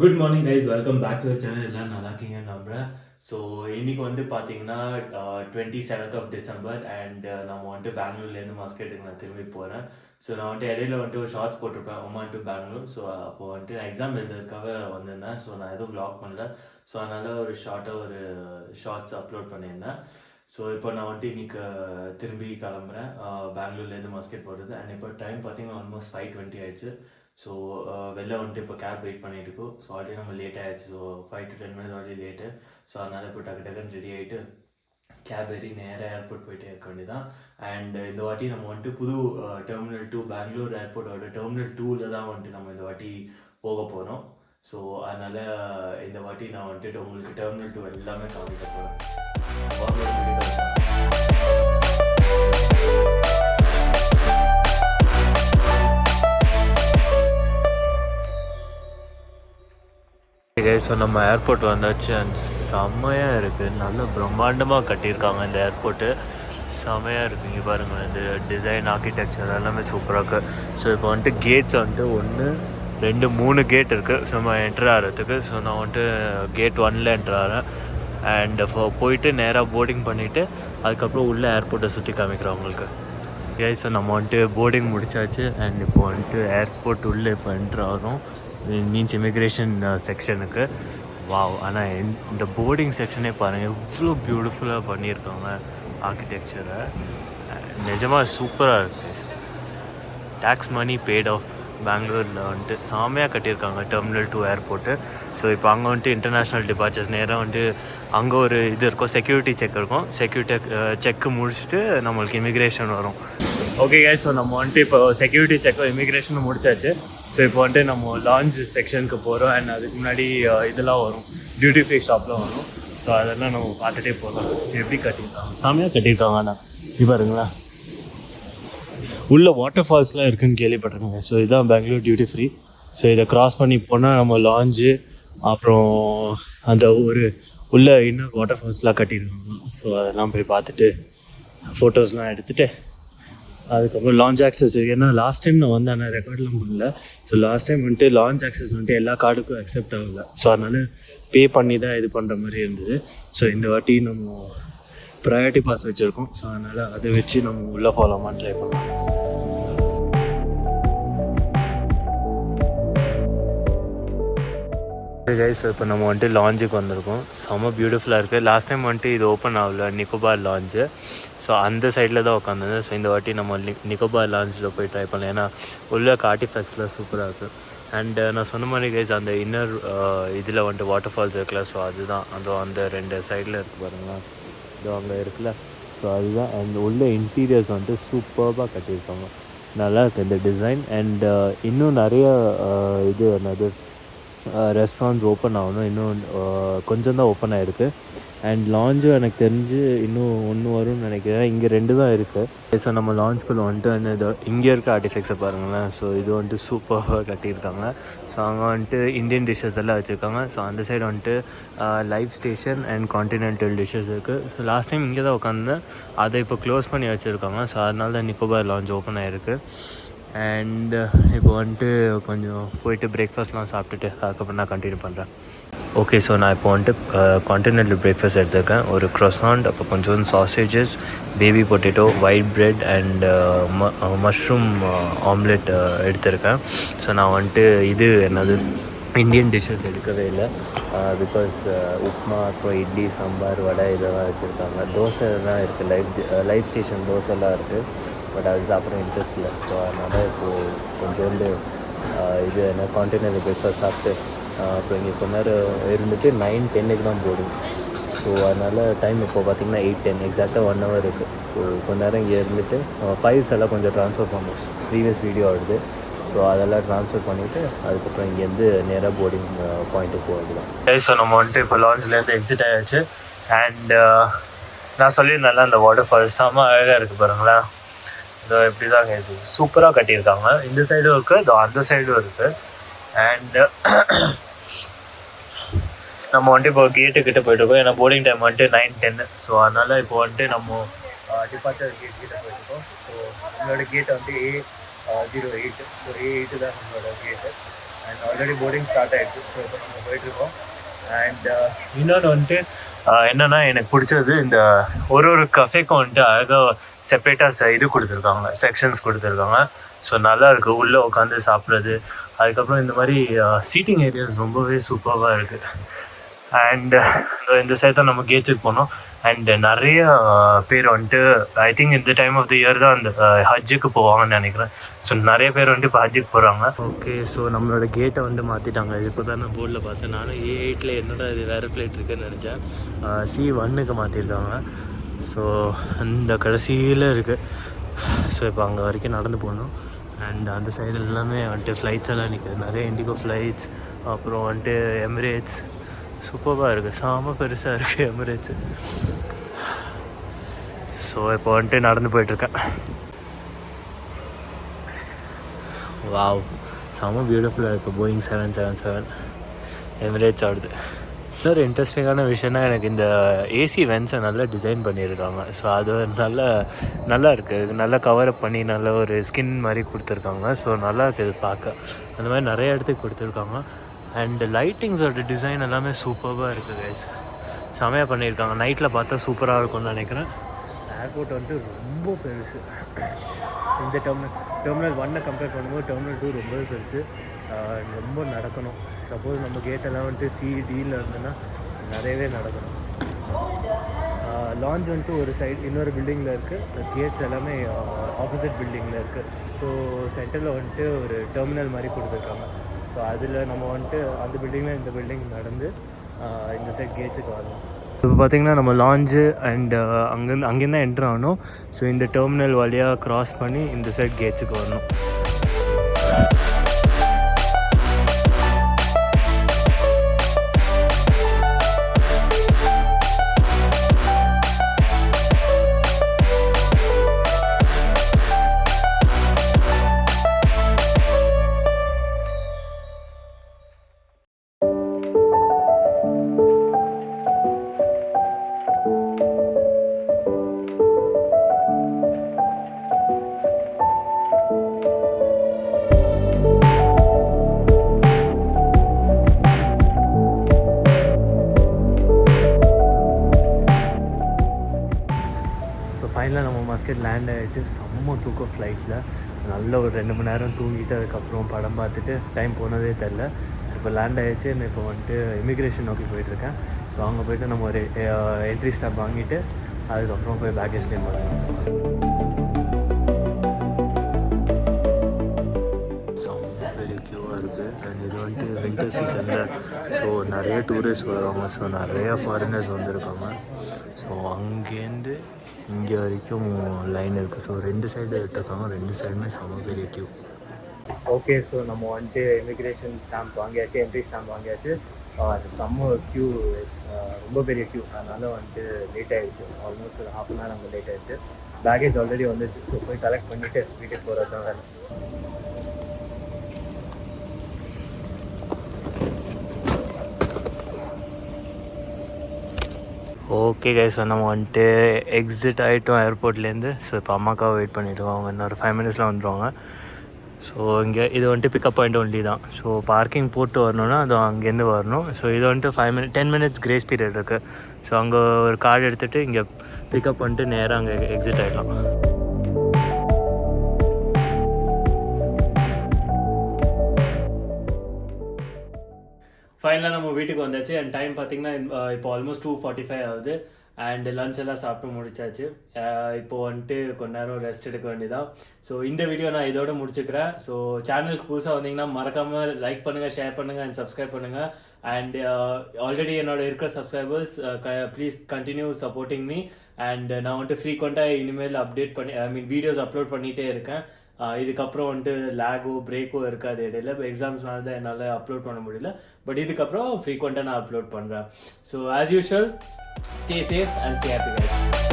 Good morning guys, welcome back to channel. எல்லாம் நல்லா இருக்கீங்கன்னு நம்புகிறேன். ஸோ இன்றைக்கி பார்த்தீங்கன்னா 27th அண்ட் நம்ம பெங்களூர்லேருந்து மஸ்கெட்டுக்கு நான் திரும்பி போகிறேன். ஸோ நான் இடையில ஒரு ஷார்ட்ஸ் போட்டிருப்பேன் ஒமான் டு பெங்களூர். ஸோ அப்போது நான் எக்ஸாம் எழுதுறதுக்காக வந்திருந்தேன். ஸோ நான் எதுவும் வ்ளாக் பண்ணல. ஸோ அதனால் ஒரு ஷார்ட்ஸ் அப்லோட் பண்ணியிருந்தேன். ஸோ இப்போ நான் இன்றைக்கி திரும்பி கிளம்புறேன் பெங்களூர்லேருந்து மஸ்கெட் போகிறது. அண்ட் இப்போ டைம் பார்த்தீங்கன்னா ஆல்மோஸ்ட் 5:20 ஆயிடுச்சு. ஸோ வெளில இப்போ கேப் வெயிட் பண்ணிட்டு இருக்கோம். ஸோ ஆல்ரெடி நம்ம லேட் ஆகிடுச்சு. So 5 to 10 minutes already late. So அதனால் இப்போ டக்குன்னு ரெடி ஆகிட்டு கேப் ஏறி நேராக ஏர்போர்ட் போயிட்டு இருக்க வேண்டியதான். அண்ட் இந்த வாட்டி நம்ம புது டெர்மினல் 2 பெங்களூர் ஏர்போர்ட்டோட டெர்மினல் 2ல் தான் நம்ம இந்த வாட்டி போக போகிறோம். ஸோ அதனால் இந்த வாட்டி நான் உங்களுக்கு டெர்மினல் 2 எல்லாமே காமிக்க போகிறேன். ஸோ நம்ம ஏர்போர்ட் வந்தாச்சு. அண்ட் செம்மையாக இருக்குது. நல்ல பிரம்மாண்டமாக கட்டியிருக்காங்க இந்த ஏர்போர்ட்டு. செம்மையாக இருக்குது. இங்கே பாருங்கள், இந்த டிசைன் ஆர்கிடெக்சர் எல்லாமே சூப்பராக இருக்குது. ஸோ இப்போ கேட்ஸ் 1 2 3 கேட் இருக்குது. ஸோ நம்ம என்ட்ரு ஆகிறதுக்கு. ஸோ நான் கேட் 1ல் என்ட்ரு ஆகிறேன். அண்ட் போயிட்டு நேராக போர்டிங் பண்ணிவிட்டு அதுக்கப்புறம் உள்ளே ஏர்போர்ட்டை சுற்றி காமிக்கிறோம் உங்களுக்கு. ஸோ நம்ம போர்டிங் முடித்தாச்சு. அண்ட் இப்போ ஏர்போர்ட் உள்ளே இப்போ என்ட்ரு ஆகிறோம். மீன்ஸ் இமிக்ரேஷன் செக்ஷனுக்கு. வாவ்! ஆனால் இந்த போர்டிங் செக்ஷனே பாருங்கள், எவ்வளோ பியூட்டிஃபுல்லாக பண்ணியிருக்காங்க ஆர்கிடெக்சரை. நிஜமாக சூப்பராக இருக்குது. Taxes money paid off. பெங்களூரில் செம்மையாக கட்டியிருக்காங்க டெர்மினல் 2 ஏர்போர்ட்டு. ஸோ இப்போ அங்கே இன்டர்நேஷ்னல் டிபார்ச்சர்ஸ் நேராக அங்கே ஒரு இது இருக்கும், செக்யூரிட்டி செக் இருக்கும். செக்யூரிட்டி செக்கு முடிச்சுட்டு நம்மளுக்கு இமிக்ரேஷன் வரும். ஓகே கைஸ், ஸோ நம்ம இப்போ செக்யூரிட்டி செக்கும் இமிக்ரேஷனும் முடிச்சாச்சு. ஸோ இப்போ நம்ம லான்ச் செக்ஷனுக்கு போகிறோம். அண்ட் அதுக்கு முன்னாடி இதெல்லாம் வரும், டியூட்டி ஃப்ரீ ஷாப்லாம் வரும். ஸோ அதெல்லாம் நம்ம பார்த்துட்டே போகலாம். எப்படி கட்டியிருக்காங்க, செம்மையாக கட்டியிருக்காங்க. ஆனால் இப்போ பாருங்களா, உள்ள வாட்டர் ஃபால்ஸ்லாம் இருக்குதுன்னு கேள்விப்பட்டிருக்காங்க. ஸோ இதுதான் பெங்களூர் டியூட்டி ஃப்ரீ. ஸோ இதை க்ராஸ் பண்ணி போனால் நம்ம லாஞ்சு, அப்புறம் அந்த ஒரு உள்ள இன்னும் வாட்டர் ஃபால்ஸ்லாம் கட்டியிருக்காங்க. ஸோ அதெல்லாம் போய் பார்த்துட்டு ஃபோட்டோஸ்லாம் எடுத்துகிட்டு அதுக்கப்புறம் லான்ச் ஆக்சஸ். ஏன்னா லாஸ்ட் டைம் நான் ஆனால் ரெக்கார்ட்லாம் பண்ணல. So last time launch access எல்லா கார்டுக்கும் அக்செப்ட் ஆகலை. ஸோ அதனால் பே பண்ணி தான் இது பண்ணுற மாதிரி இருந்தது. ஸோ இந்த வாட்டி நம்ம ப்ரையாரிட்டி பாஸ் வச்சுருக்கோம். ஸோ அதனால் அதை வச்சு நம்ம உள்ளே போகலாமான்னு ட்ரை பண்ணலாம். கைஸ், இப்போ நம்ம லாஞ்சுக்கு வந்திருக்கோம். செம்ம பியூட்டிஃபுல்லாக இருக்குது. லாஸ்ட் டைம் இது ஓப்பன் ஆகல, நிக்கோபார் லாஞ்சு. ஸோ அந்த சைடில் தான் உட்காந்துருந்தேன். ஸோ இந்த வாட்டி நம்ம நிக்கோபார் லாஞ்சில் போய் ட்ரை பண்ணலாம். ஏன்னா உள்ள ஆர்டிஃபேக்ட்ஸ்லாம் சூப்பராக இருக்குது. அண்டு நான் சொன்ன மாதிரி கைஸ், அந்த இன்னர் இதில் வாட்டர் ஃபால்ஸ் இருக்குல்ல. ஸோ அதுதான் அந்த 2 சைடில் இருக்குது பாருங்களேன். இது அங்கே இருக்குல்ல. ஸோ அதுதான். அண்ட் உள்ள இன்டீரியர்ஸ் சூப்பராக கட்டியிருக்காங்க. நல்லா இருக்குது இந்த டிசைன். அண்ட் இன்னும் நிறைய இது என்னது ரெஸ்டாரண்ட்ஸ் ஓப்பன் ஆகணும். இன்னும் கொஞ்சம் தான் ஓப்பன் ஆகிருக்கு. அண்ட் லாஞ்சும் எனக்கு தெரிஞ்சு இன்னும் 1 வரும்னு நினைக்கிறேன். இங்கே 2 தான் இருக்குது. ஸோ நம்ம லாஞ்சுக்குள்ளே அந்த இங்கே இருக்க ஆர்டிஃபெக்ட்ஸை பாருங்களேன். ஸோ இது சூப்பராக கட்டியிருக்காங்க. ஸோ அங்கே இந்தியன் டிஷ்ஷஸ் எல்லாம் வச்சுருக்காங்க. ஸோ அந்த side live station and continental dishes இருக்குது. ஸோ லாஸ்ட் டைம் இங்கே தான் உட்காந்தேன். அதை இப்போ க்ளோஸ் பண்ணி வச்சுருக்காங்க. ஸோ அதனால தான் நிக்கோபார் லாஞ்ச் ஓப்பன் ஆகிருக்கு. அண்ட் இப்போ கொஞ்சம் போயிட்டு பிரேக்ஃபாஸ்ட்லாம் சாப்பிட்டுட்டு அதுக்கப்புறம் நான் கண்டினியூ பண்ணுறேன். ஓகே, ஸோ நான் இப்போ கான்டினென்டல் பிரேக்ஃபாஸ்ட் எடுத்திருக்கேன். ஒரு க்ரோசாண்ட், அப்போ கொஞ்சம் sausages, baby potato, white bread and mushroom omelette எடுத்திருக்கேன். ஸோ நான் இது என்னது இந்தியன் டிஷ்ஷஸ் எடுக்கவே இல்லை. பிகாஸ் உப்மா, அப்புறம் இட்லி, சாம்பார், வடை இதெல்லாம் வச்சுருக்காங்க. தோசைலாம் இருக்குது, லைவ் ஸ்டேஷன் தோசைலாம் இருக்குது. பட் அது சாப்பிட்ற இன்ட்ரெஸ்ட் இல்லை. ஸோ அதனால் இப்போது கொஞ்சோண்டு இது என்ன கான்டினென்டல் பிரேக்ஃபாஸ்ட் சாப்பிட்டு அப்புறம் இங்கே கொஞ்ச நேரம் இருந்துட்டு 9:10 தான் போடும். ஸோ அதனால் டைம் இப்போ பார்த்திங்கன்னா 8:10, எக்ஸாக்டாக 1 hour இருக்குது. ஸோ கொஞ்ச நேரம் இங்கே இருந்துட்டு ஃபைல்ஸ் எல்லாம் கொஞ்சம் ட்ரான்ஸ்ஃபர் பண்ணணும். ப்ரீவியஸ் வீடியோ ஆகுது. ஸோ அதெல்லாம் ட்ரான்ஸ்ஃபர் பண்ணிவிட்டு அதுக்கப்புறம் இங்கேருந்து நேராக போர்டிங் பாயிண்ட்டுக்கு போகிறது தான். ஸோ நம்ம இப்போ லான்ச்லேருந்து எக்ஸிட் ஆகிடுச்சு. அண்ட் நான் சொல்லியிருந்தேன்ல, அந்த வாட்டர் ஃபால்ஸ் செம்ம அழகாக இருக்குது பாருங்களேன். இதோ இப்படி தான் சூப்பராக கட்டியிருக்காங்க. இந்த சைடும் இருக்குது, இதோ அந்த சைடும் இருக்குது. அண்டு நம்ம இப்போ கேட்டுக்கிட்ட போயிட்டுருக்கோம். ஏன்னா போர்டிங் டைம் 9:10. ஸோ அதனால் இப்போ நம்ம டிபார்ச்சர் கேட் கிட்ட போயிட்டுருக்கோம். ஸோ நம்மளோட கேட் A08. ஸோ A8 தான் நம்மளோட கேட்டு. அண்ட் ஆல்ரெடி போர்டிங் ஸ்டார்ட் ஆகிடுச்சு. ஸோ இப்போ நம்ம போயிட்டுருக்கோம். அண்ட் இன்னொன்று வந்துட்டு என்னென்னா எனக்கு பிடிச்சது இந்த ஒரு கஃபேக்கும் வந்துட்டு அழகாக செப்பரேட்டாக இது கொடுத்துருக்காங்க, செக்ஷன்ஸ் கொடுத்துருக்காங்க. ஸோ நல்லா இருக்குது உள்ளே உட்காந்து சாப்பிட்றது. அதுக்கப்புறம் இந்த மாதிரி சீட்டிங் ஏரியாஸ் ரொம்பவே சூப்பராக இருக்குது. அண்ட் இந்த சைடு தான் நம்ம கேட்சுக்கு போனோம். அண்ட் நிறைய பேர் வந்துட்டு ஐ திங்க் இந்த டைம் ஆஃப் த இயர் தான் அந்த ஹஜ்ஜுக்கு போவாங்கன்னு நினைக்கிறேன். ஸோ நிறைய பேர் வந்துட்டு இப்போ ஹஜ்ஜுக்கு போகிறாங்க. ஓகே, ஸோ நம்மளோட கேட்டை வந்து மாற்றிட்டாங்க. இப்போ தான் நான் போர்டில் பார்த்தேன். நானும் A8 என்னோட இது வேறு ஃப்ளைட் இருக்குதுன்னு நினச்சேன். C1க்கு மாற்றிருக்காங்க. ஸோ அந்த கடைசியில் இருக்குது. ஸோ இப்போ அங்கே வரைக்கும் நடந்து போகணும். அண்ட் அந்த சைடு எல்லாமே வந்துட்டு ஃப்ளைட்ஸ் எல்லாம் நிற்குது. நிறைய இண்டிகோ ஃப்ளைட்ஸ், அப்புறம் வந்துட்டு எமிரேட்ஸ். சூப்பராக இருக்குது, செம பெருசாக இருக்குது எமிரேட்ஸு. ஸோ இப்போ வந்துட்டு நடந்து போயிட்டுருக்கேன். வாவ், செம பியூட்டிஃபுல்லாக இருக்குது. போயிங் 777 எமிரேட்ஸ் ஆடுது. இன்னொரு இன்ட்ரெஸ்டிங்கான விஷயம்னா எனக்கு இந்த ஏசி வென்ஸை நல்லா டிசைன் பண்ணியிருக்காங்க. ஸோ அது நல்லா இருக்குது. நல்லா கவரப் பண்ணி நல்ல ஒரு ஸ்கின் மாதிரி கொடுத்துருக்காங்க. ஸோ நல்லா இருக்குது பார்க்க. அந்த மாதிரி நிறைய இடத்துக்கு கொடுத்துருக்காங்க. அண்ட் லைட்டிங்ஸோட டிசைன் எல்லாமே சூப்பராக இருக்குது கைஸ். செமையாக பண்ணியிருக்காங்க. நைட்டில் பார்த்தா சூப்பராக இருக்கும்னு நினைக்கிறேன். ஏர்போர்ட் வந்துட்டு ரொம்ப பெருசு. இந்த டெர்மினல் 1 கம்பேர் பண்ணும்போது டெர்மினல் 2 ரொம்பவே பெருசு. ரொம்ப நடக்கணும். சப்போஸ் நம்ம கேட்டெல்லாம் வந்துட்டு CDயில் இருந்ததுன்னா நிறையவே நடக்கணும். லான்ச் வந்துட்டு ஒரு சைடு இன்னொரு பில்டிங்கில் இருக்குது. கேட்ஸ் எல்லாமே ஆப்போசிட் பில்டிங்கில் இருக்குது. ஸோ சென்டரில் வந்துட்டு ஒரு டெர்மினல் மாதிரி கொடுத்துருக்காங்க. ஸோ அதில் நம்ம வந்துட்டு அந்த பில்டிங்கில் இந்த பில்டிங் நடந்து இந்த சைட் கேட்ஸுக்கு வரணும். இப்போ பார்த்திங்கன்னா நம்ம லான்ச்சு அண்ட் அங்கேருந்து தான் என்ட்ரு ஆகணும். ஸோ இந்த டெர்மினல் வழியாக க்ராஸ் பண்ணி இந்த சைட் கேட்ஸுக்கு வரணும். ஃபைனலாக நம்ம மஸ்கட் லேண்ட் ஆகிடுச்சு. செம்ம தூக்கம் ஃப்ளைட்டில். நல்ல ஒரு 2 மணி நேரம் தூங்கிட்டு அதுக்கப்புறம் படம் பார்த்துட்டு டைம் போனதே தெரில. ஸோ இப்போ லேண்ட் ஆகிடுச்சு. நான் இப்போ வந்துட்டு இமிக்ரேஷன் நோக்கி போயிட்டுருக்கேன். ஸோ அங்கே போய்ட்டு நம்ம ஒரு என்ட்ரி ஸ்டாம்ப் வாங்கிட்டு அதுக்கப்புறம் போய் பேக்கேஜ் கிளைம் பண்ணலாம். அண்ட் இது வந்துட்டு வின்டர் சீசனில் ஸோ நிறைய டூரிஸ்ட் வருவாங்க. ஸோ நிறையா ஃபாரினர்ஸ் வந்திருக்காங்க. ஸோ அங்கேருந்து இங்கே வரைக்கும் லைன் இருக்குது. ஸோ 2 சைடு எடுத்துருக்காங்க. 2 சைடுமே செம்ம பெரிய க்யூ. ஓகே, ஸோ நம்ம வந்துட்டு இமிக்ரேஷன் ஸ்டாம்ப் வாங்கியாச்சு, என்ட்ரி ஸ்டாம்ப் வாங்கியாச்சு. செம்ம க்யூ, ரொம்ப பெரிய க்யூ. அதனால் வந்துட்டு லேட் ஆகிடுச்சு. ஆல்மோஸ்ட் ஒரு 1/2 hour அங்கே லேட் ஆகிடுச்சு. பேக்கேஜ் ஆல்ரெடி வந்துச்சு. ஸோ போய் கலெக்ட் பண்ணிவிட்டு வீட்டுக்கு போகிறது தான் வேலை. ஓகே கைஸ், ஸோ நம்ம வந்துட்டு எக்ஸிட் ஆகிட்டோம் ஏர்போர்ட்லேருந்து. ஸோ இப்போ அம்மாக்காவை வெயிட் பண்ணிவிடுவோம். அவங்க இன்னொரு 5 minutesல வந்துடுவாங்க. ஸோ இங்கே இது வந்துட்டு பிக்கப் பாயிண்ட் ஒன்லி தான். ஸோ பார்க்கிங் போட்டு வரணுன்னா அது அங்கேருந்து வரணும். ஸோ இது வந்துட்டு 10 minutes கிரேஸ் பீரியட் இருக்குது. ஸோ அங்கே ஒரு கார்டு எடுத்துகிட்டு இங்கே பிக்கப் பண்ணிட்டு நேராக அங்கே எக்ஸிட் ஆகிடலாம். ஃபைனலாக நம்ம வீட்டுக்கு வந்தாச்சு. அண்ட் டைம் பார்த்திங்கன்னா இப்போ ஆல்மோஸ்ட் 2:45 ஆகுது. அண்ட் லன்ச் எல்லாம் சாப்பிட்டு முடிச்சாச்சு. இப்போது வந்துட்டு கொஞ்ச நேரம் ரெஸ்ட் எடுக்க வேண்டியதான். ஸோ இந்த வீடியோ நான் இதோட முடிச்சுக்கிறேன். ஸோ சேனலுக்கு புதுசாக வந்தீங்கன்னா மறக்காமல் லைக் பண்ணுங்கள், ஷேர் பண்ணுங்கள் அண்ட் சப்ஸ்கிரைப் பண்ணுங்கள். அண்ட் ஆல்ரெடி என்னோட இருக்கிற subscribers please continue supporting me. And நான் வந்துட்டு ஃப்ரீக்வெண்ட்டாக இனிமேல் அப்டேட் பண்ணி வீடியோஸ் அப்லோட் பண்ணிகிட்டே இருக்கேன். இதுக்கப்புறம் வந்துட்டு லேகோ பிரேக்கோ இருக்காது இடையில. இப்போ எக்ஸாம்ஸ்னால தான் என்னால் அப்லோட் பண்ண முடியல. பட் இதுக்கப்புறம் ஃப்ரீக்வெண்ட்டாக நான் அப்லோட் பண்ணுறேன். So as usual, stay safe and stay happy guys.